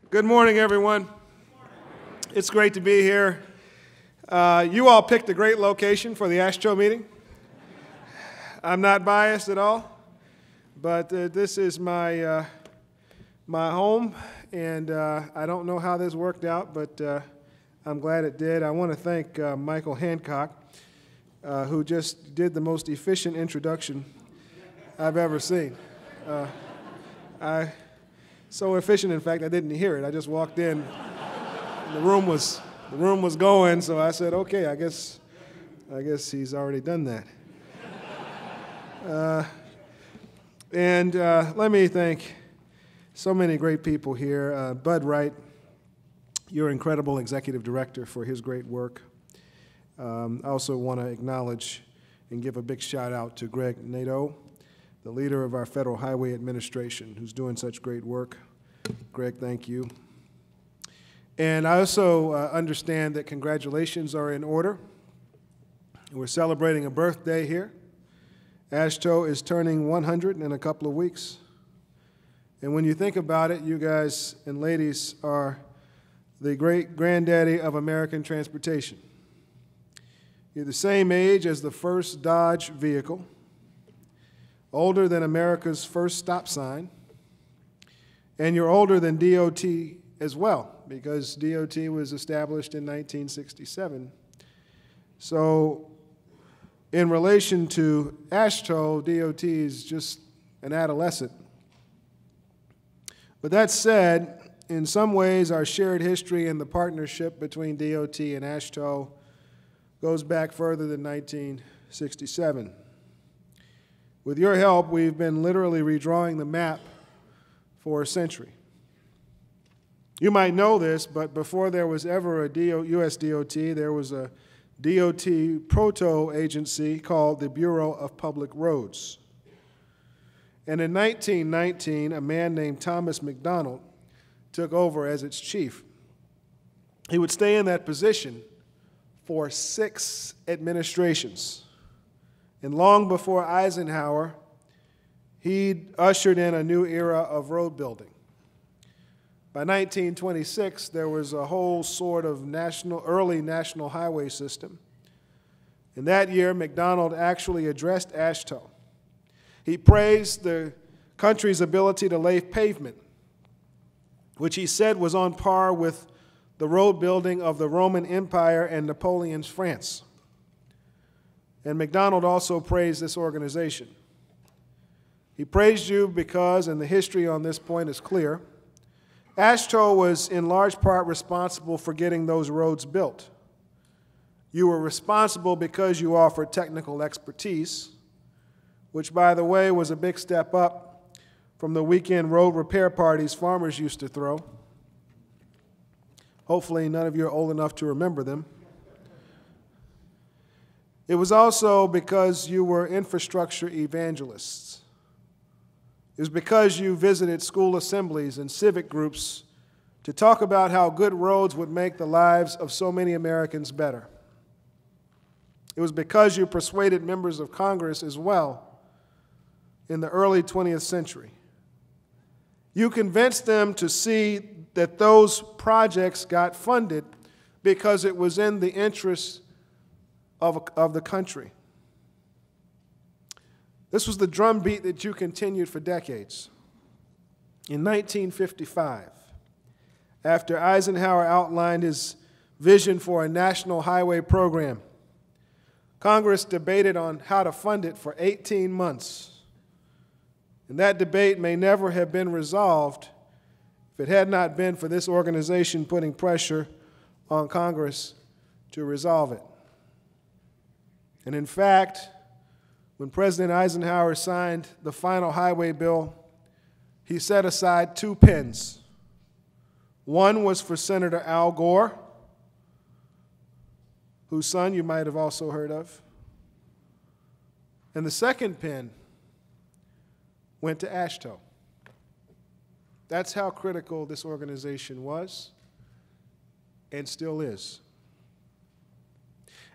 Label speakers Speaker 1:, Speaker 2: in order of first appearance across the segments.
Speaker 1: Good morning, everyone. It's great to be here. You all picked a great location for the AASHTO meeting. I'm not biased at all, but this is my home, and I don't know how this worked out, but I'm glad it did. I want to thank Michael Hancock, who just did the most efficient introduction I've ever seen. So efficient, in fact, I didn't hear it. I just walked in. The room was going, so I said, "Okay, I guess he's already done that." Let me thank so many great people here. Bud Wright, your incredible executive director, for his great work. I also want to acknowledge and give a big shout out to Greg Nadeau, the leader of our Federal Highway Administration, who's doing such great work. Greg, thank you. And I also understand that congratulations are in order. We're celebrating a birthday here. AASHTO is turning 100 in a couple of weeks. And when you think about it, you guys and ladies are the great granddaddy of American transportation. You're the same age as the first Dodge vehicle, older than America's first stop sign, and you're older than DOT as well, because DOT was established in 1967. So in relation to AASHTO, DOT is just an adolescent. But that said, in some ways, our shared history and the partnership between DOT and AASHTO goes back further than 1967. With your help, we've been literally redrawing the map for a century. You might know this, but before there was ever a USDOT, there was a DOT proto-agency called the Bureau of Public Roads. And in 1919, a man named Thomas McDonald took over as its chief. He would stay in that position for 6 administrations. And long before Eisenhower, he ushered in a new era of road building. By 1926, there was a whole sort of early national highway system. And that year, McDonald actually addressed AASHTO. He praised the country's ability to lay pavement, which he said was on par with the road building of the Roman Empire and Napoleon's France. And McDonald also praised this organization. He praised you because, and the history on this point is clear, AASHTO was in large part responsible for getting those roads built. You were responsible because you offered technical expertise, which, by the way, was a big step up from the weekend road repair parties farmers used to throw. Hopefully none of you are old enough to remember them. It was also because you were infrastructure evangelists. It was because you visited school assemblies and civic groups to talk about how good roads would make the lives of so many Americans better. It was because you persuaded members of Congress as well in the early 20th century. You convinced them to see that those projects got funded because it was in the interest of the country. This was the drumbeat that you continued for decades. In 1955, after Eisenhower outlined his vision for a national highway program, Congress debated on how to fund it for 18 months. And that debate may never have been resolved if it had not been for this organization putting pressure on Congress to resolve it. And in fact, when President Eisenhower signed the final highway bill, he set aside 2 pens. One was for Senator Al Gore, whose son you might have also heard of. And the second pen went to AASHTO. That's how critical this organization was and still is.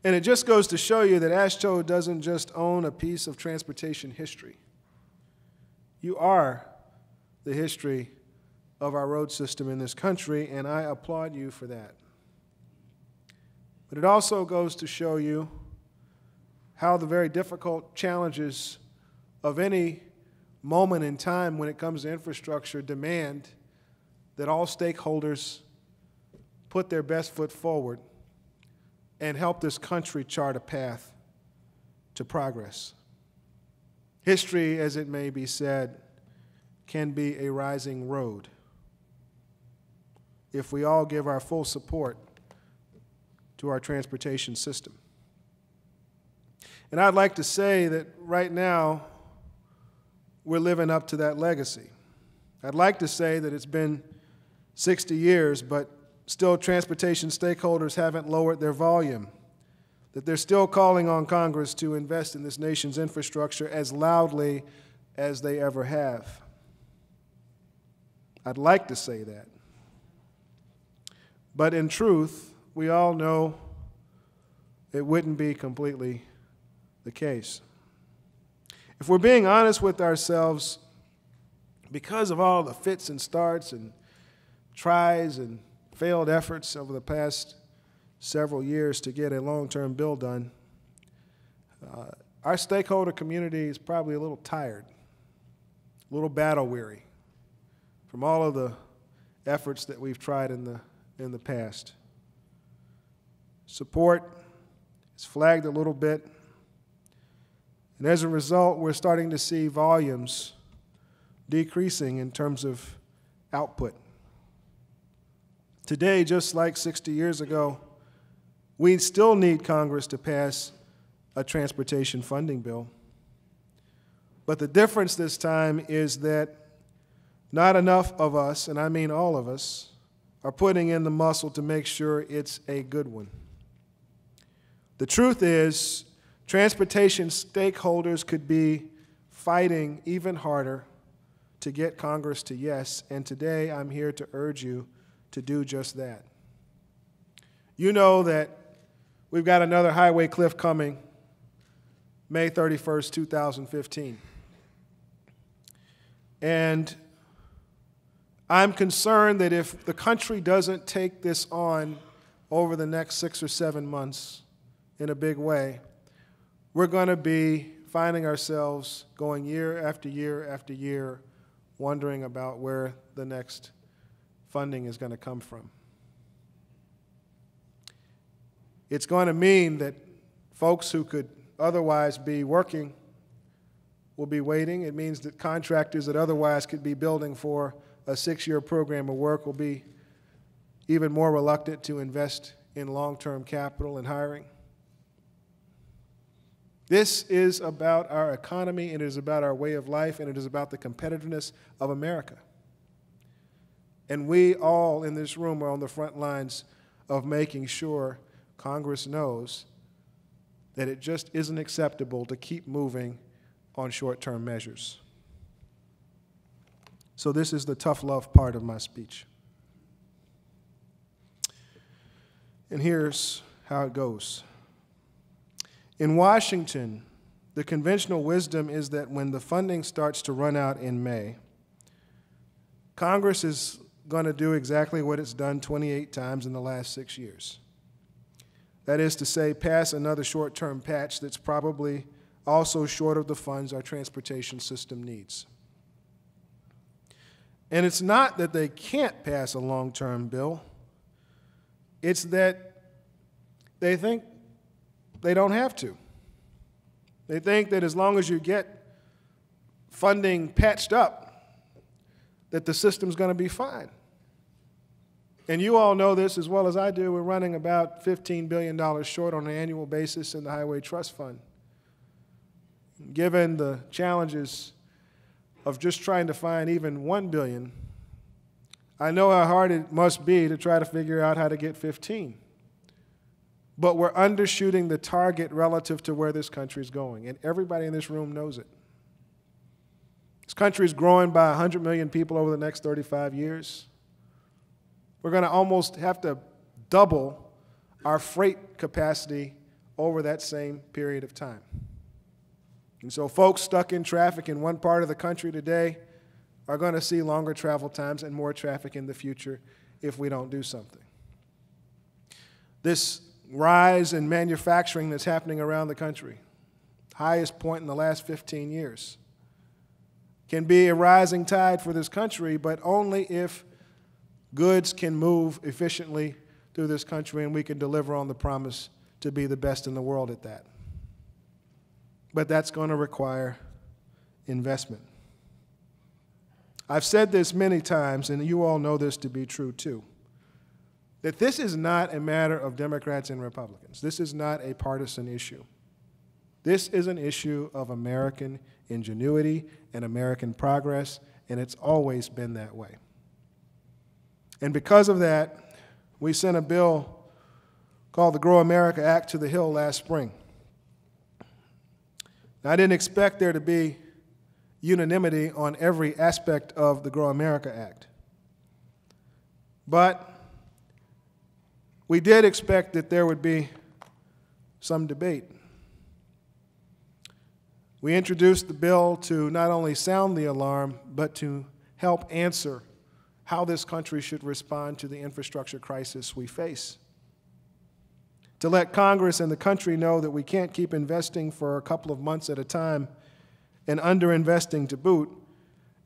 Speaker 1: And it just goes to show you that AASHTO doesn't just own a piece of transportation history. You are the history of our road system in this country, and I applaud you for that. But it also goes to show you how the very difficult challenges of any moment in time when it comes to infrastructure demand that all stakeholders put their best foot forward and help this country chart a path to progress. History, as it may be said, can be a rising road if we all give our full support to our transportation system. And I'd like to say that right now we're living up to that legacy. I'd like to say that it's been 60 years, but still transportation stakeholders haven't lowered their volume, that they're still calling on Congress to invest in this nation's infrastructure as loudly as they ever have. I'd like to say that. But in truth, we all know it wouldn't be completely the case. If we're being honest with ourselves, because of all the fits and starts and tries and failed efforts over the past several years to get a long-term bill done, our stakeholder community is probably a little tired, a little battle-weary from all of the efforts that we've tried in the past. Support is flagged a little bit, and as a result, we're starting to see volumes decreasing in terms of output. Today, just like 60 years ago, we still need Congress to pass a transportation funding bill. But the difference this time is that not enough of us, and I mean all of us, are putting in the muscle to make sure it's a good one. The truth is, transportation stakeholders could be fighting even harder to get Congress to yes, and today I'm here to urge you to do just that. You know that we've got another highway cliff coming May 31st, 2015. And I'm concerned that if the country doesn't take this on over the next 6 or 7 months in a big way, we're going to be finding ourselves going year after year after year wondering about where the next funding is going to come from. It's going to mean that folks who could otherwise be working will be waiting. It means that contractors that otherwise could be building for a 6-year program of work will be even more reluctant to invest in long-term capital and hiring. This is about our economy, and it is about our way of life, and it is about the competitiveness of America. And we all in this room are on the front lines of making sure Congress knows that it just isn't acceptable to keep moving on short-term measures. So this is the tough love part of my speech. And here's how it goes. In Washington, the conventional wisdom is that when the funding starts to run out in May, Congress is going to do exactly what it's done 28 times in the last 6 years. That is to say, pass another short-term patch that's probably also short of the funds our transportation system needs. And it's not that they can't pass a long-term bill. It's that they think they don't have to. They think that as long as you get funding patched up, that the system's going to be fine. And you all know this as well as I do. We're running about $15 billion short on an annual basis in the Highway Trust Fund. Given the challenges of just trying to find even $1 billion, I know how hard it must be to try to figure out how to get 15. But we're undershooting the target relative to where this country is going, and everybody in this room knows it. This country is growing by 100 million people over the next 35 years. We're going to almost have to double our freight capacity over that same period of time. And so folks stuck in traffic in one part of the country today are going to see longer travel times and more traffic in the future if we don't do something. This rise in manufacturing that's happening around the country, highest point in the last 15 years, can be a rising tide for this country, but only if goods can move efficiently through this country and we can deliver on the promise to be the best in the world at that. But that's going to require investment. I've said this many times, and you all know this to be true too, that this is not a matter of Democrats and Republicans. This is not a partisan issue. This is an issue of American ingenuity and American progress, and it's always been that way. And because of that, we sent a bill called the Grow America Act to the Hill last spring. Now, I didn't expect there to be unanimity on every aspect of the Grow America Act, but we did expect that there would be some debate. We introduced the bill to not only sound the alarm, but to help answer how this country should respond to the infrastructure crisis we face. To let Congress and the country know that we can't keep investing for a couple of months at a time and underinvesting to boot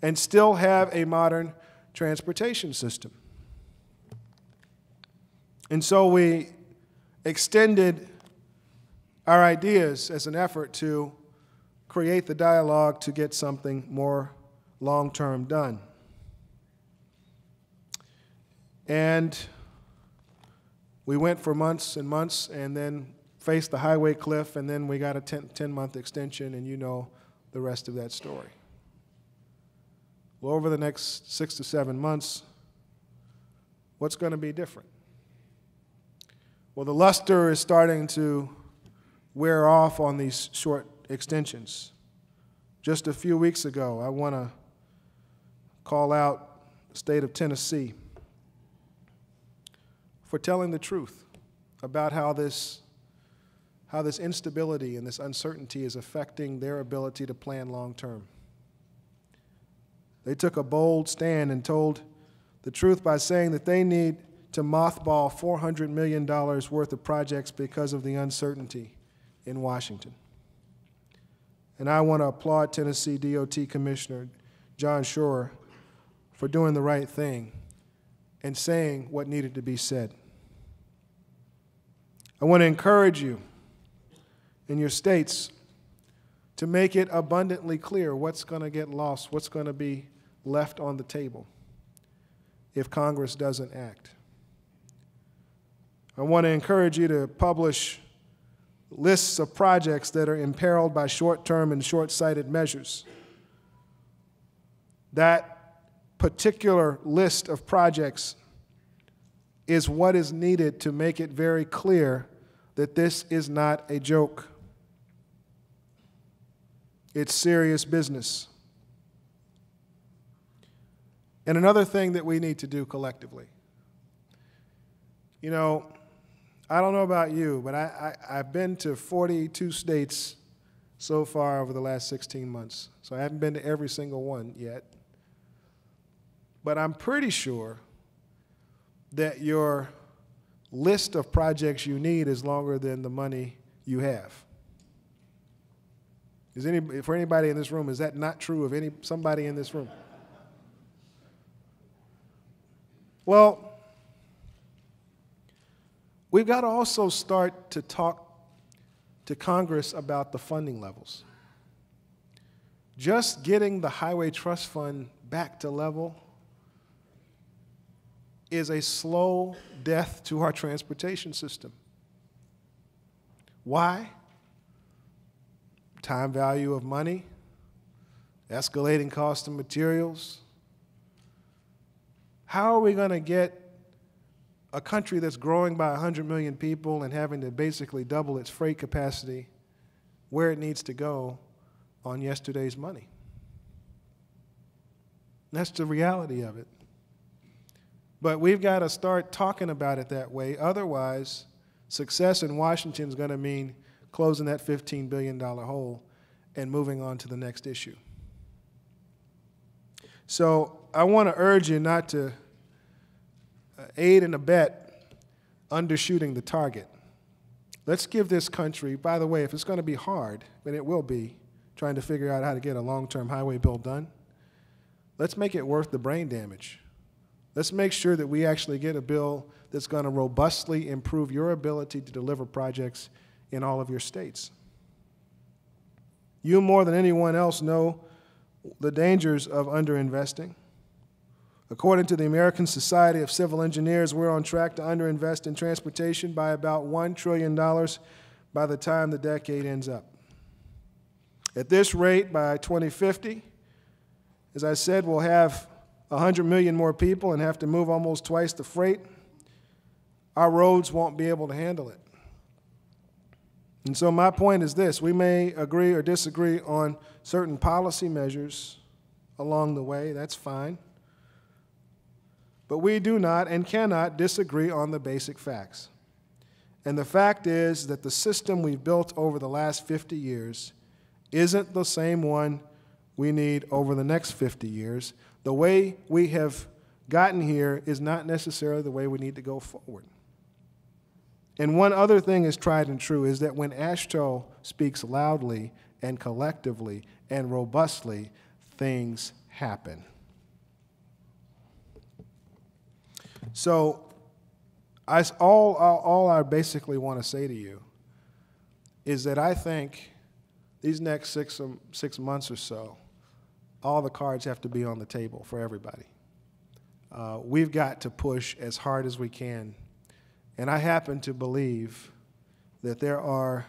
Speaker 1: and still have a modern transportation system. And so we extended our ideas as an effort to create the dialogue to get something more long-term done. And we went for months and months and then faced the highway cliff, and then we got a 10-month extension, and you know the rest of that story. Well, over the next 6 to 7 months, what's going to be different? Well, the luster is starting to wear off on these short extensions. Just a few weeks ago, I want to call out the state of Tennessee for telling the truth about how this instability and this uncertainty is affecting their ability to plan long term. They took a bold stand and told the truth by saying that they need to mothball $400 million worth of projects because of the uncertainty in Washington. And I want to applaud Tennessee DOT Commissioner John Schor for doing the right thing and saying what needed to be said. I want to encourage you in your states to make it abundantly clear what's going to get lost, what's going to be left on the table if Congress doesn't act. I want to encourage you to publish lists of projects that are imperiled by short-term and short-sighted measures. That particular list of projects is what is needed to make it very clear that this is not a joke. It's serious business. And another thing that we need to do collectively, you know, I don't know about you, but I've been to 42 states so far over the last 16 months. So I haven't been to every single one yet. But I'm pretty sure that your list of projects you need is longer than the money you have. For anybody in this room, is that not true of somebody in this room? Well, we've got to also start to talk to Congress about the funding levels. Just getting the Highway Trust Fund back to level is a slow death to our transportation system. Why? Time value of money, escalating cost of materials. How are we going to get a country that's growing by 100 million people and having to basically double its freight capacity where it needs to go on yesterday's money? That's the reality of it. But we've got to start talking about it that way. Otherwise, success in Washington is going to mean closing that $15 billion hole and moving on to the next issue. So I want to urge you not to aid and abet undershooting the target. Let's give this country, by the way, if it's going to be hard, and it will be, trying to figure out how to get a long-term highway bill done, let's make it worth the brain damage. Let's make sure that we actually get a bill that's going to robustly improve your ability to deliver projects in all of your states. You more than anyone else know the dangers of underinvesting. According to the American Society of Civil Engineers, we're on track to underinvest in transportation by about $1 trillion by the time the decade ends up. At this rate, by 2050, as I said, we'll have 100 million more people and have to move almost twice the freight. Our roads won't be able to handle it. And so my point is this: we may agree or disagree on certain policy measures along the way, that's fine. But we do not and cannot disagree on the basic facts. And the fact is that the system we've built over the last 50 years isn't the same one we need over the next 50 years. The way we have gotten here is not necessarily the way we need to go forward. And one other thing is tried and true is that when AASHTO speaks loudly and collectively and robustly, things happen. So all I basically want to say to you is that I think these next six months or so, all the cards have to be on the table for everybody. We've got to push as hard as we can. And I happen to believe that there are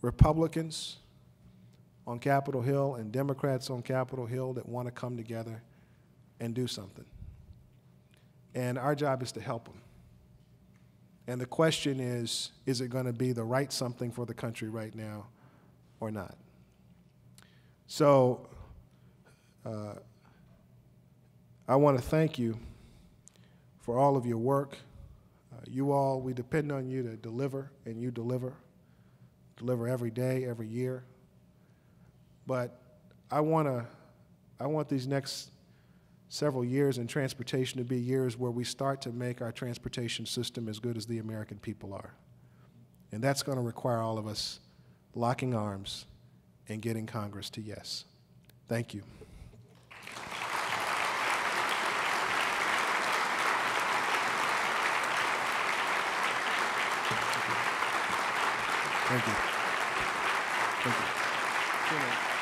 Speaker 1: Republicans on Capitol Hill and Democrats on Capitol Hill that want to come together and do something. And our job is to help them. And the question is it going to be the right something for the country right now or not? So I want to thank you for all of your work. You all, we depend on you to deliver, and you deliver every day, every year. But I want these next several years in transportation to be years where we start to make our transportation system as good as the American people are. And that's going to require all of us locking arms and getting Congress to yes. Thank you. Thank you. Thank you.